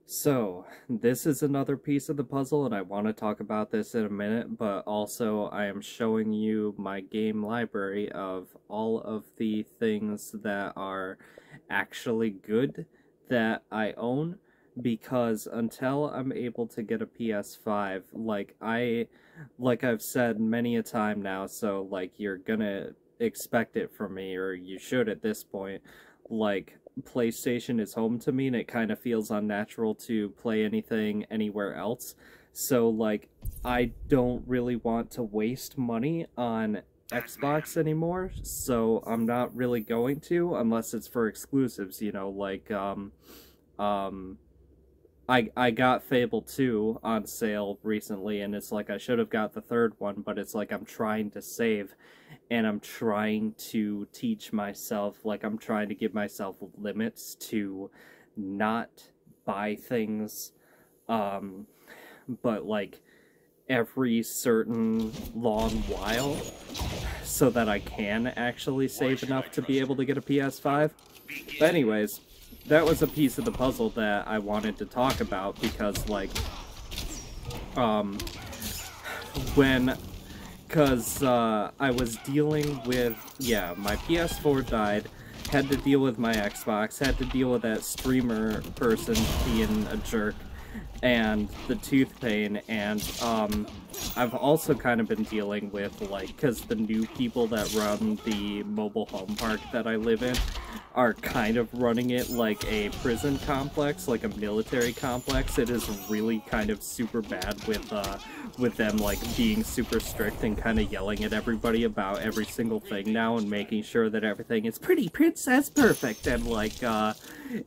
So, this is another piece of the puzzle, and I want to talk about this in a minute, but also I am showing you my game library of all of the things that are actually good that I own, because until I'm able to get a PS5, like I've said many a time now, so like you're gonna expect it from me, or you should at this point, like PlayStation is home to me and it kind of feels unnatural to play anything anywhere else. So like I don't really want to waste money on Xbox anymore, so I'm not really going to unless it's for exclusives, I got Fable 2 on sale recently, and it's like I should have got the third one, but it's like I'm trying to save, and I'm trying to teach myself, like I'm trying to give myself limits to not buy things, but like every certain long while, so that I can actually save enough to be able to get a PS5. But anyways, that was a piece of the puzzle that I wanted to talk about because, like, I was dealing with, my PS4 died, had to deal with my Xbox, had to deal with that streamer person being a jerk, and the tooth pain, and, I've also kind of been dealing with, like, because the new people that run the mobile home park that I live in are kind of running it like a prison complex, like a military complex. It is really kind of super bad with them, like, being super strict and kind of yelling at everybody about every single thing now and making sure that everything is pretty princess perfect, and, like,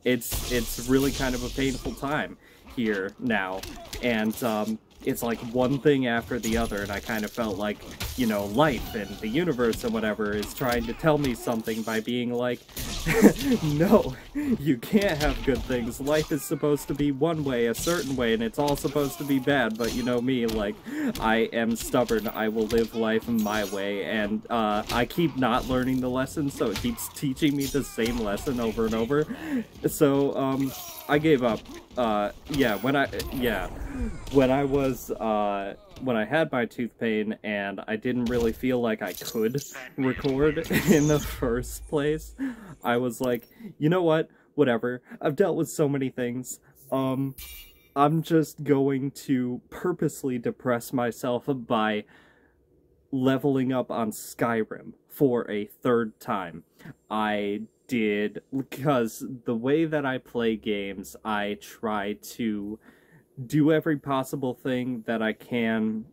it's really kind of a painful time here now, and it's like one thing after the other, and I kind of felt like, you know, life and the universe and whatever is trying to tell me something by being like, no, you can't have good things. Life is supposed to be one way, a certain way, and it's all supposed to be bad, but you know me, like, I am stubborn. I will live life my way, and I keep not learning the lesson, so it keeps teaching me the same lesson over and over. So, I gave up. When I had my tooth pain and I didn't really feel like I could record in the first place, I was like, you know what? Whatever. I've dealt with so many things. I'm just going to purposely depress myself by leveling up on Skyrim for a third time. I did, because the way that I play games, I try to do every possible thing that I can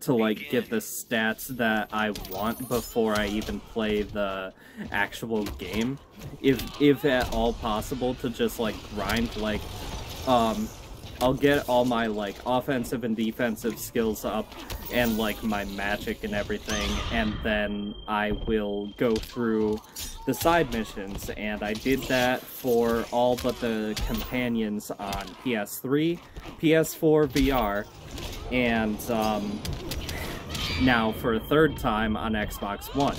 to, like, get the stats that I want before I even play the actual game. If at all possible, to just, like, grind, like, I'll get all my, like, offensive and defensive skills up, and, like, my magic and everything, and then I will go through the side missions, and I did that for all but the companions on PS3, PS4 VR, and, now for a third time on Xbox One.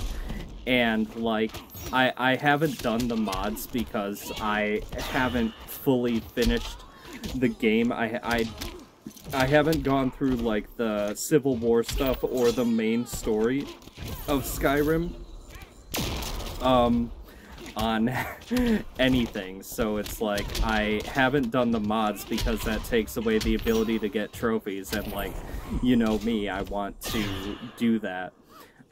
And, like, I haven't done the mods because I haven't fully finished the game. I haven't gone through, like, the Civil War stuff or the main story of Skyrim on anything, so it's like I haven't done the mods because that takes away the ability to get trophies, and, like, you know me, I want to do that.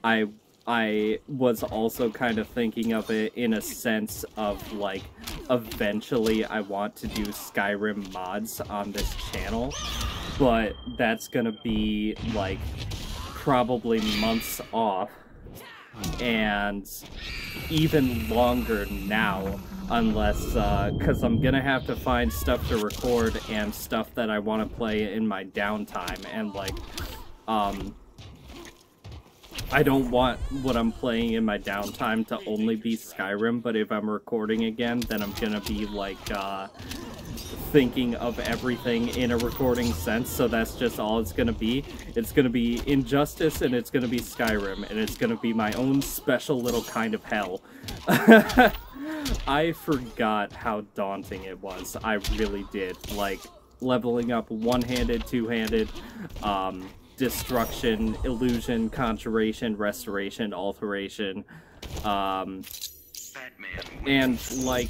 I was also kind of thinking of it in a sense of, like, eventually I want to do Skyrim mods on this channel, but that's gonna be, like, probably months off, and even longer now, unless, because I'm gonna have to find stuff to record and stuff that I want to play in my downtime, and, like, I don't want what I'm playing in my downtime to only be Skyrim, but if I'm recording again, then I'm gonna be, like, thinking of everything in a recording sense, so that's just all it's gonna be. It's gonna be Injustice, and it's gonna be Skyrim, and it's gonna be my own special little kind of hell. I forgot how daunting it was. I really did. Like, leveling up one-handed, two-handed, destruction, illusion, conjuration, restoration, alteration, and, like,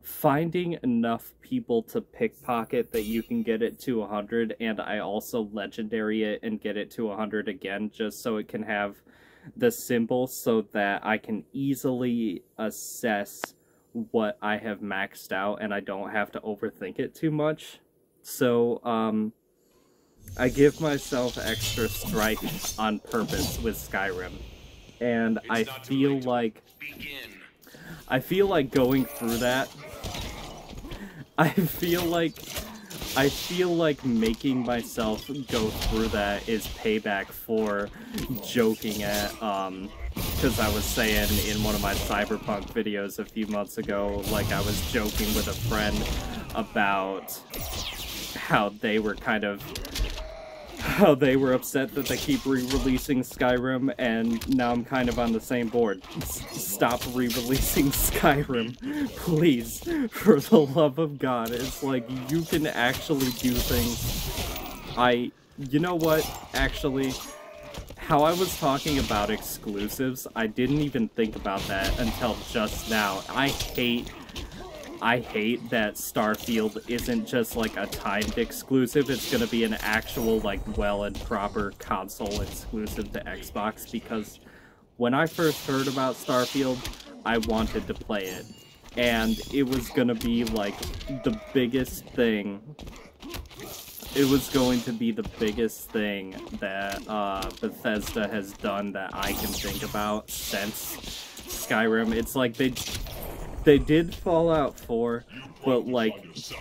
finding enough people to pickpocket that you can get it to 100, and I also legendary it and get it to 100 again, just so it can have the symbol so that I can easily assess what I have maxed out and I don't have to overthink it too much. So, I give myself extra strike on purpose with Skyrim. And I feel like going through that, I feel like making myself go through that is payback for joking at, because I was saying in one of my Cyberpunk videos a few months ago, like, I was joking with a friend about how they were upset that they keep re-releasing Skyrim, and now I'm kind of on the same board. Stop re-releasing Skyrim, please, for the love of God. It's like, you can actually do things. You know what, actually, how I was talking about exclusives, I didn't even think about that until just now. I hate that Starfield isn't just, like, a timed exclusive. It's gonna be an actual, like, well and proper console exclusive to Xbox, because when I first heard about Starfield, I wanted to play it. And it was gonna be, like, the biggest thing. It was going to be the biggest thing that Bethesda has done that I can think about since Skyrim. It's like they did Fallout 4, but, like,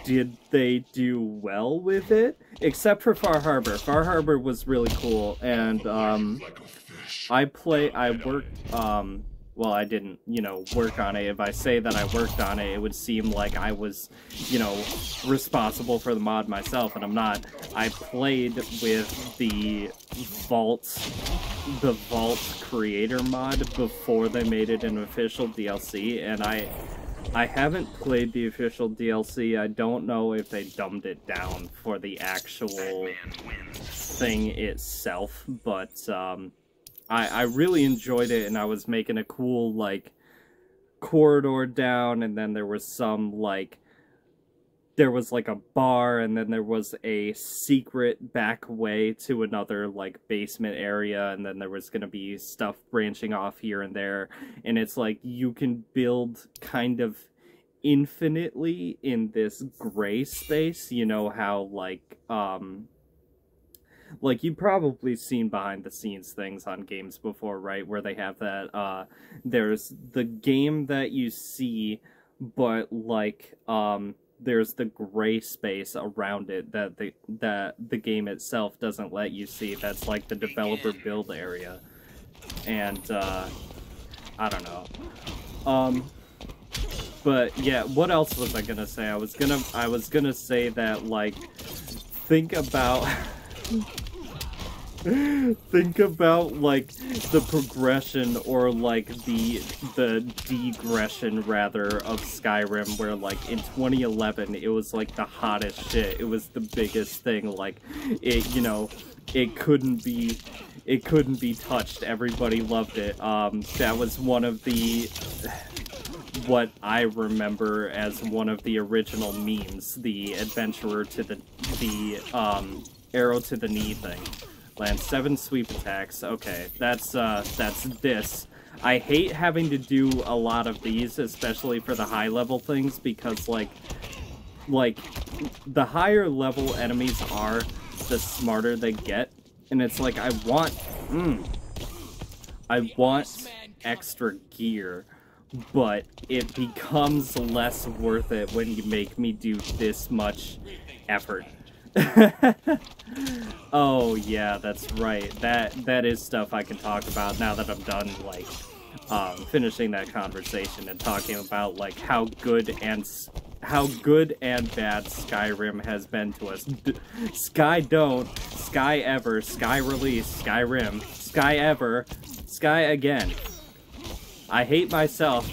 did they do well with it? Except for Far Harbor. Far Harbor was really cool, and, well, I didn't, work on it. If I say that I worked on it, it would seem like I was, responsible for the mod myself, and I'm not. I played with the Vault creator mod before they made it an official DLC, and I haven't played the official DLC. I don't know if they dumbed it down for the actual thing itself, but, I really enjoyed it, and I was making a cool, like, corridor down, and then there was some, like, there was, like, a bar, and then there was a secret back way to another, like, basement area, and then there was gonna be stuff branching off here and there, and it's like, you can build kind of infinitely in this gray space. You know how, like, you've probably seen behind-the-scenes things on games before, right? Where they have that, there's the game that you see, but, like, there's the gray space around it that the game itself doesn't let you see. That's, like, the developer build area. And, I don't know. But, yeah, what else was I gonna say? I was gonna say that, like, think about, like, the progression, or, like, the degression, rather, of Skyrim, where, like, in 2011, it was, like, the hottest shit. It was the biggest thing. Like, it couldn't be touched. Everybody loved it. That was one of the, what I remember as one of the original memes, the adventurer to the arrow to the knee thing. Land 7 sweep attacks. Okay, that's this. I hate having to do a lot of these, especially for the high level things, because, like, the higher level enemies are, the smarter they get, and it's like, I want extra gear, but it becomes less worth it when you make me do this much effort. Oh, yeah, that's right. That is stuff I can talk about now that I'm done, like, finishing that conversation and talking about, like, how good and bad Skyrim has been to us. Sky don't, Sky ever, Sky release, Skyrim, Sky ever, Sky again. I hate myself.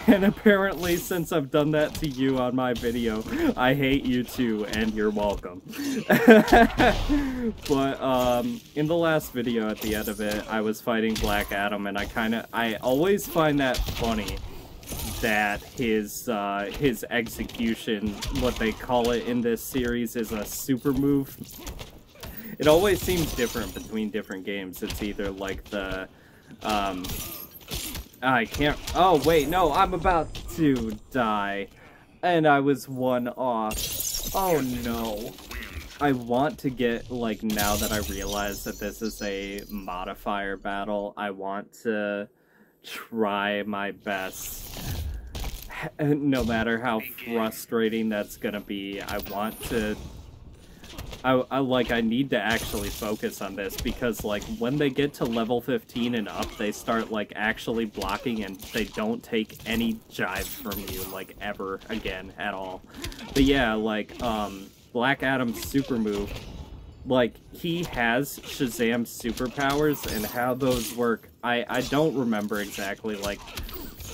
And apparently, since I've done that to you on my video, I hate you too, and you're welcome. But, in the last video at the end of it, I was fighting Black Adam, and I always find that funny that his execution, what they call it in this series, is a super move. It always seems different between different games. It's either like the, I can't, oh wait, no, I'm about to die, and I was one off. Oh no. I want to get, like, now that I realize that this is a modifier battle, I want to try my best, no matter how frustrating that's gonna be. I want to, I need to actually focus on this, because, like, when they get to level 15 and up, they start, like, actually blocking, and they don't take any jive from you, like, ever again at all. But yeah, like, Black Adam's super move, like, he has Shazam's superpowers, and how those work, I don't remember exactly, like,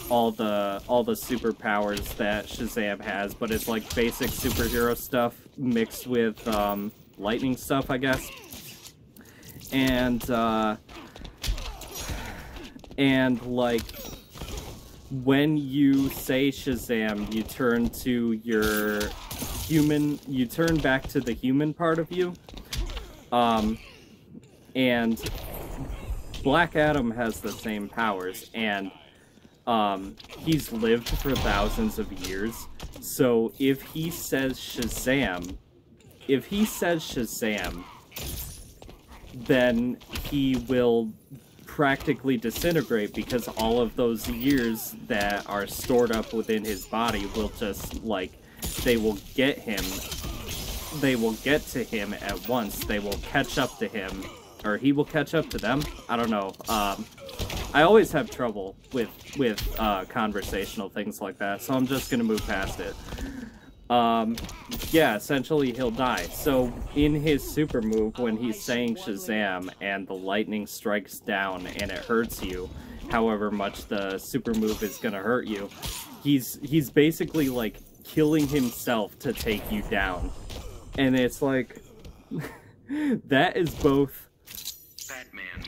all the superpowers that Shazam has, but it's like basic superhero stuff mixed with lightning stuff, I guess. And like, when you say Shazam, you turn to your human, you turn back to the human part of you. And Black Adam has the same powers, and he's lived for thousands of years, so if he says Shazam, then he will practically disintegrate, because all of those years that are stored up within his body will just, like, they will get to him at once. They will catch up to him, or he will catch up to them. I don't know. I always have trouble with conversational things like that, so I'm just gonna move past it. Yeah, essentially he'll die. So in his super move, when he's saying Shazam and the lightning strikes down and it hurts you, however much the super move is gonna hurt you, he's basically, like, killing himself to take you down. And it's like, that is both,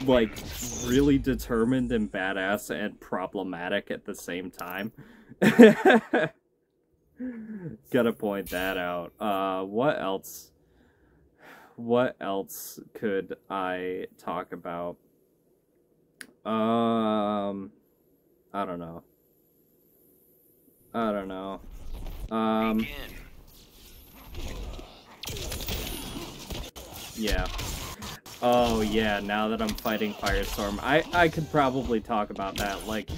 like, really determined and badass and problematic at the same time. Gotta point that out. What else? What else could I talk about? I don't know. I don't know. Yeah. Oh yeah, now that I'm fighting Firestorm, I could probably talk about that. Like,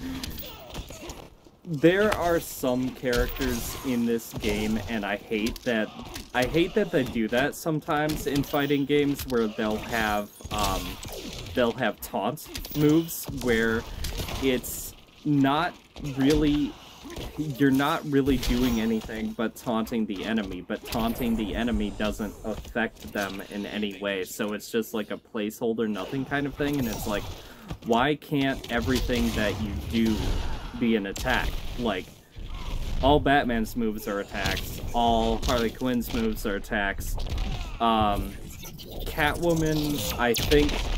there are some characters in this game, and I hate that they do that sometimes in fighting games, where they'll have taunt moves where it's not really, you're not really doing anything but taunting the enemy, but taunting the enemy doesn't affect them in any way, so it's just like a placeholder nothing kind of thing, and it's like, why can't everything that you do be an attack? Like, all Batman's moves are attacks, all Harley Quinn's moves are attacks. Catwoman,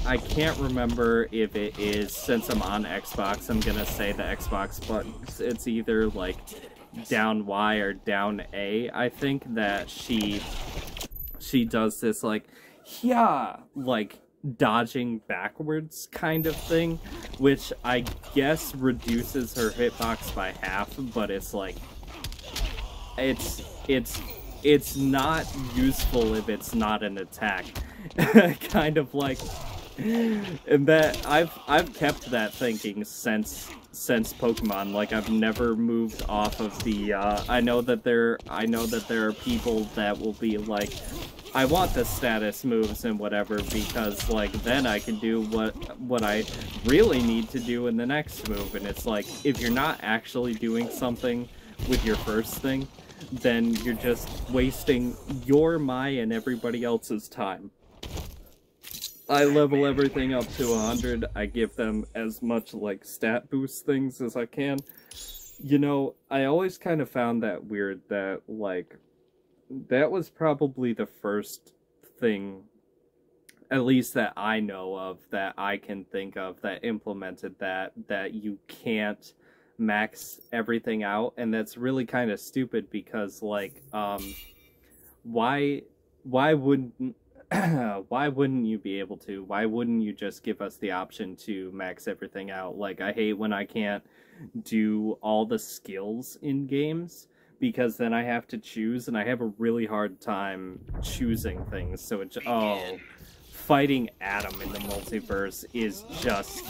I can't remember if it is, since I'm on Xbox, I'm gonna say the Xbox buttons. It's either, like, down Y or down A, I think, that she does this, like, yeah, like, dodging backwards kind of thing, which I guess reduces her hitbox by half, but it's like, it's not useful if it's not an attack. Kind of like, and that I've kept that thinking since Pokemon. Like, I've never moved off of the I know that there are people that will be like, I want the status moves and whatever, because, like, then I can do what I really need to do in the next move. And it's like, if you're not actually doing something with your first thing, then you're just wasting my, and everybody else's time. I level everything up to 100. I give them as much, like, stat boost things as I can. You know, I always kind of found that weird that, like, that was probably the first thing, at least that I know of, that I can think of, that implemented that you can't max everything out, and that's really kind of stupid because, like, why wouldn't why wouldn't you be able to? Why wouldn't you just give us the option to max everything out? Like, I hate when I can't do all the skills in games, because then I have to choose, and I have a really hard time choosing things. So fighting Adam in the multiverse is just,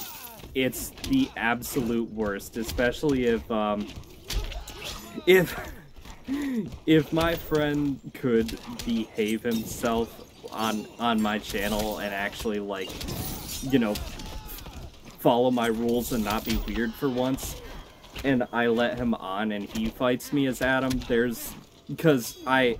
it's the absolute worst, especially if my friend could behave himself on my channel and actually, like, you know, follow my rules and not be weird for once, and I let him on and he fights me as Adam, because I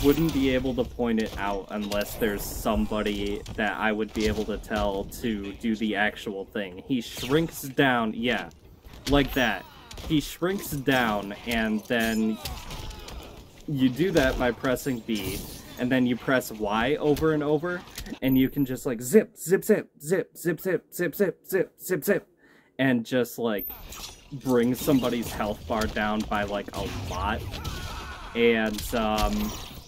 wouldn't be able to point it out unless there's somebody that I would be able to tell to do the actual thing. He shrinks down, yeah, like that. He shrinks down, and then you do that by pressing B, and then you press Y over and over, and you can just, like, zip, zip, zip, zip, zip, zip, zip, zip, zip, zip, zip, and just, like, bring somebody's health bar down by, like, a lot. And,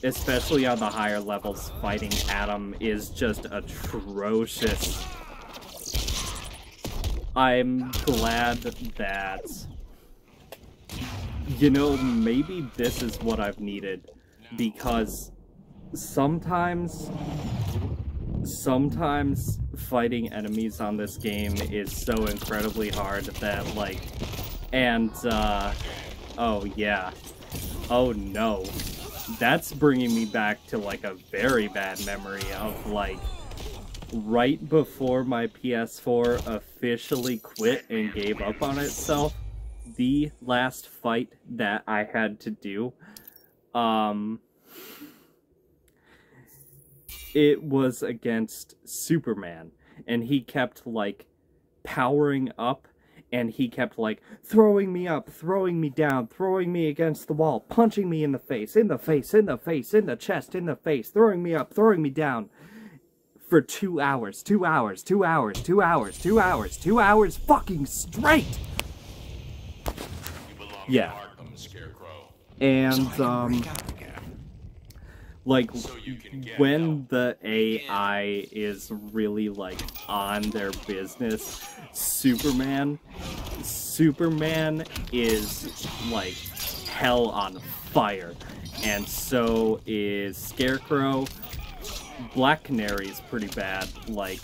especially on the higher levels, fighting Adam is just atrocious. I'm glad that, you know, maybe this is what I've needed, because sometimes fighting enemies on this game is so incredibly hard that, like, and, oh yeah, oh no, that's bringing me back to, like, a very bad memory of, like, right before my PS4 officially quit and gave up on itself, the last fight that I had to do, it was against Superman, and he kept, like, powering up, and he kept, like, throwing me up, throwing me down, throwing me against the wall, punching me in the face, in the face, in the face, in the chest, in the face, throwing me up, throwing me down, for 2 hours, 2 hours, 2 hours, 2 hours, 2 hours, 2 hours fucking straight! Yeah. And, like, when the AI is really, like, on their business, Superman is, like, hell on fire. And so is Scarecrow. Black Canary's pretty bad. Like,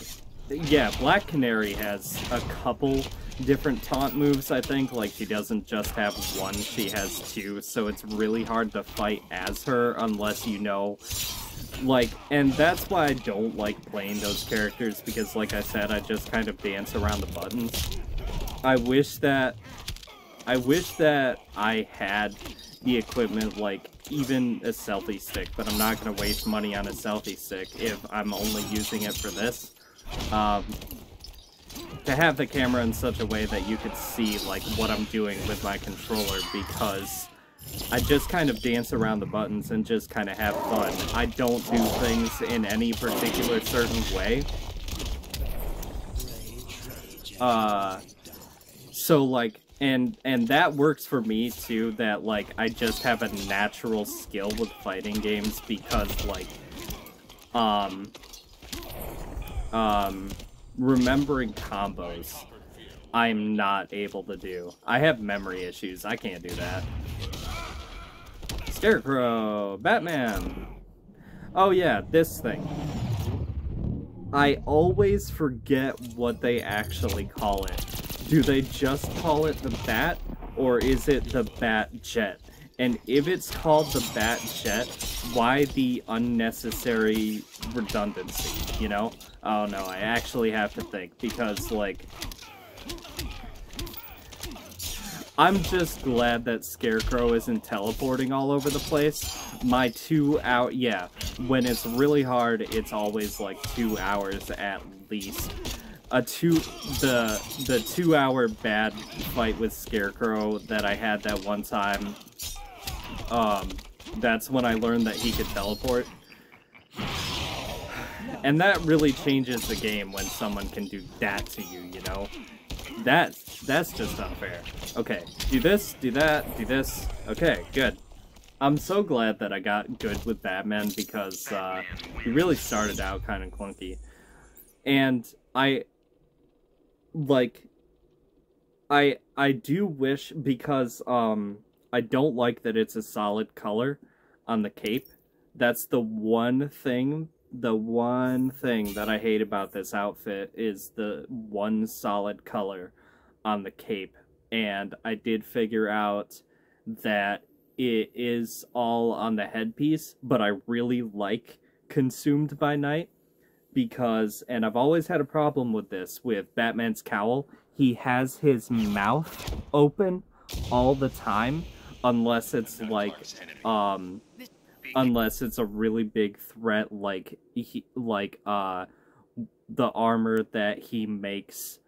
yeah, Black Canary has a couple different taunt moves, I think. Like, she doesn't just have one, she has two, so it's really hard to fight as her unless you know, like, and that's why I don't like playing those characters, because, like I said, I just kind of dance around the buttons. I wish that I had the equipment, like, even a selfie stick, but I'm not gonna waste money on a selfie stick if I'm only using it for this. To have the camera in such a way that you could see, like, what I'm doing with my controller, because I just kind of dance around the buttons and just kind of have fun. I don't do things in any particular certain way. So, like, and that works for me, too, that, like, I just have a natural skill with fighting games, because, like, remembering combos, I'm not able to do. I have memory issues, I can't do that. Scarecrow! Batman! Oh yeah, this thing. I always forget what they actually call it. Do they just call it the Bat, or is it the Bat Jet? And if it's called the Bat Jet, why the unnecessary redundancy, you know? Oh no, I actually have to think, because, like, I'm just glad that Scarecrow isn't teleporting all over the place. My 2 hour, yeah, when it's really hard, it's always like 2 hours at least. the 2-hour bad fight with Scarecrow that I had that one time. That's when I learned that he could teleport. And that really changes the game when someone can do that to you, you know? That's just unfair. Okay, do this, do that, do this. Okay, good. I'm so glad that I got good with Batman because he really started out kind of clunky. And I do wish, because I don't like that it's a solid color on the cape. That's the one thing that I hate about this outfit is the one solid color on the cape. And I did figure out that it is all on the headpiece, but I really like Consumed by Night because, and I've always had a problem with this, with Batman's cowl, he has his mouth open all the time, unless it's like, unless it's a really big threat, like the armor that he makes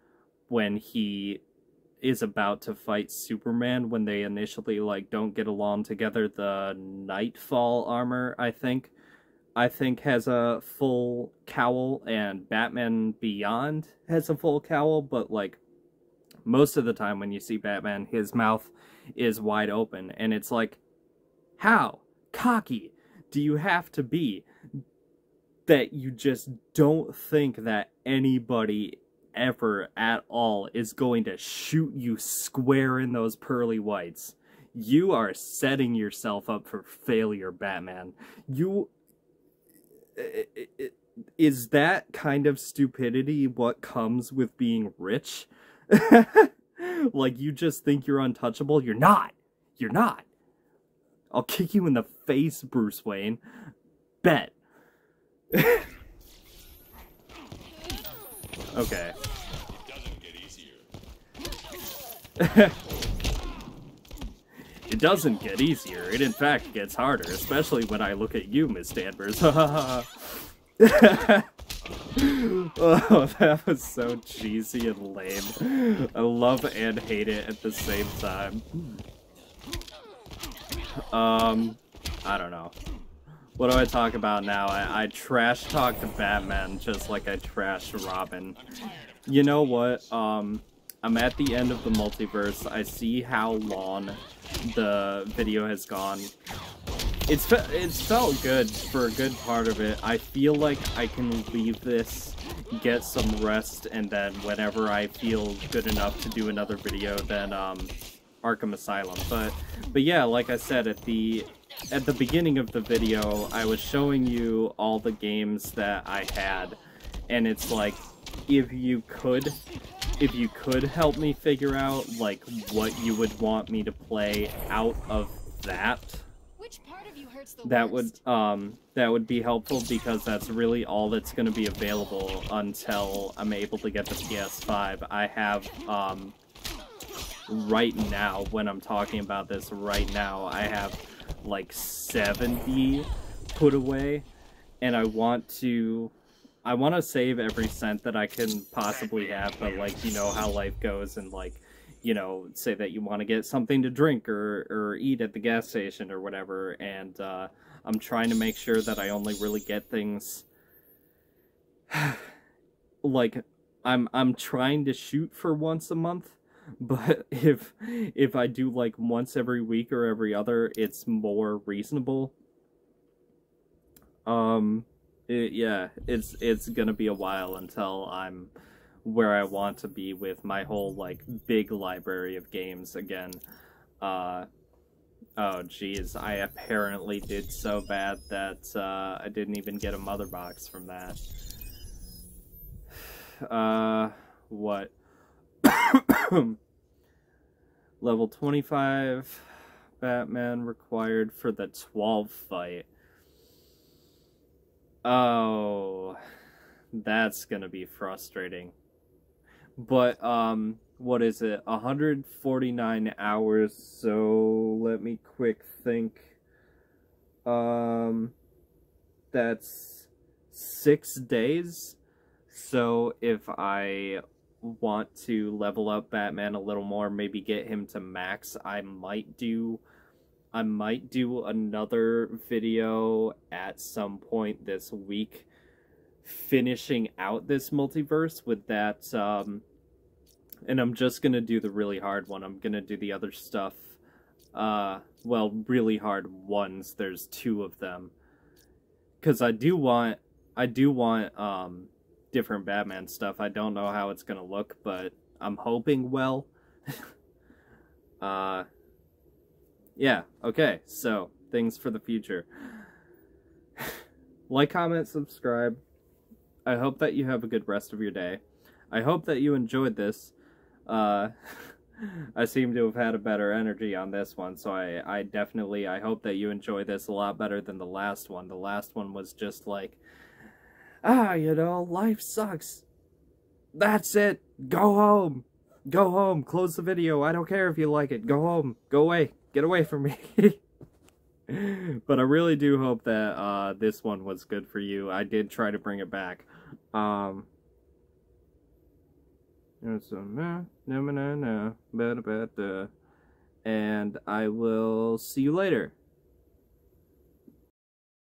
when he is about to fight Superman, when they initially, like, don't get along together. The Nightfall armor, I think has a full cowl, and Batman Beyond has a full cowl, but, like, most of the time when you see Batman, his mouth is wide open, and it's like, how cocky do you have to be that you just don't think that anybody ever at all is going to shoot you square in those pearly whites? You are setting yourself up for failure, Batman. Is that kind of stupidity what comes with being rich? Like, you just think you're untouchable? You're not. You're not. I'll kick you in the face, Bruce Wayne. Bet. Okay. It doesn't get easier. It, in fact, gets harder, especially when I look at you, Miss Danvers. Oh, that was so cheesy and lame. I love and hate it at the same time. I don't know. What do I talk about now? I trash talk to Batman just like I trash Robin. You know what? I'm at the end of the multiverse. I see how long the video has gone. It's felt good for a good part of it. I feel like I can leave this, get some rest, and then whenever I feel good enough to do another video, then Arkham Asylum. But yeah, like I said at the beginning of the video, I was showing you all the games that I had, and it's like, if you could help me figure out like what you would want me to play out of that, that would be helpful, because that's really all that's going to be available until I'm able to get the PS5. I have right now, when I'm talking about this right now, I have like 70 put away, and I want to save every cent that I can possibly have, but, like, you know how life goes, and, like, you know, say that you want to get something to drink or eat at the gas station or whatever, and I'm trying to make sure that I only really get things, like, I'm trying to shoot for once a month, but if I do, like, once every week or every other, it's more reasonable. Yeah, it's gonna be a while until I'm where I want to be with my whole, like, big library of games again. Oh geez, I apparently did so bad that I didn't even get a mother box from that. What? Level 25 Batman required for the 12 fight. Oh, that's gonna be frustrating. But, what is it? 149 hours, so let me quick think. That's 6 days? So if I want to level up Batman a little more, maybe get him to max, I might do another video at some point this week finishing out this multiverse with that, and I'm just gonna do the really hard one. I'm gonna do the other stuff, well, really hard ones. There's 2 of them. Because I do want, different Batman stuff. I don't know how it's gonna look, but I'm hoping well. Yeah, okay, so, things for the future. Like, comment, subscribe. I hope that you have a good rest of your day. I hope that you enjoyed this. I seem to have had a better energy on this one, so I definitely, I hope that you enjoy this a lot better than the last one. The last one was just like, you know, life sucks. That's it. Go home. Go home. Close the video. I don't care if you like it. Go home. Go away. Get away from me. But I really do hope that this one was good for you. I did try to bring it back. And I will see you later.